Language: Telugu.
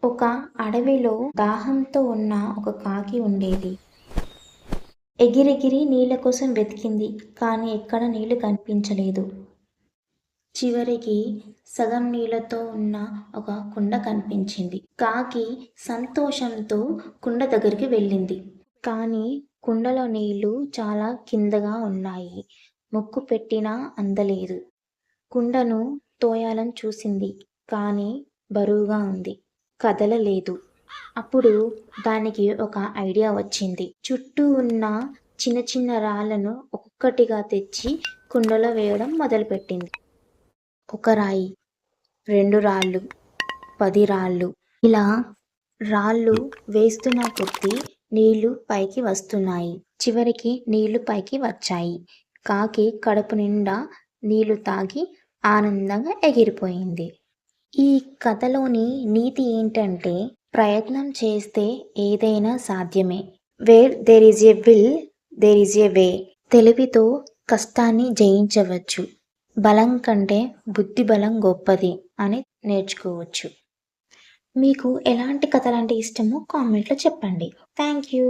ఒక అడవిలో దాహంతో ఉన్న ఒక కాకి ఉండేది. ఎగిరెగిరి నీళ్ళ కోసం వెతికింది. కానీ ఎక్కడ నీళ్లు కనిపించలేదు. చివరికి సగం నీళ్ళతో ఉన్న ఒక కుండ కనిపించింది. కాకి సంతోషంతో కుండ దగ్గరికి వెళ్ళింది. కానీ కుండలో నీళ్లు చాలా కిందగా ఉన్నాయి. ముక్కు పెట్టినా అందలేదు. కుండను తోయాలని చూసింది. కానీ బరువుగా ఉంది. కదలలేదు. అప్పుడు దానికి ఒక ఐడియా వచ్చింది. చుట్టూ ఉన్న చిన్న చిన్న రాళ్ళను ఒక్కొక్కటిగా తెచ్చి కుండలో వేయడం మొదలుపెట్టింది. ఒక రాయి, 2 రాళ్ళు, 10 రాళ్ళు. ఇలా రాళ్ళు వేస్తున్న కొద్దీ నీళ్లు పైకి వస్తున్నాయి. చివరికి నీళ్లు పైకి వచ్చాయి. కాకి కడుపు నిండా నీళ్లు తాగి ఆనందంగా ఎగిరిపోయింది. ఈ కథలోని నీతి ఏంటంటే, ప్రయత్నం చేస్తే ఏదైనా సాధ్యమే. Where there is a will there is a way. తెలివితో కష్టాన్ని జయించవచ్చు. బలం కంటే బుద్ధి బలం గొప్పది అని నేర్చుకోవచ్చు. మీకు ఎలాంటి కథలంటే ఇష్టమో కామెంట్లో చెప్పండి. Thank you.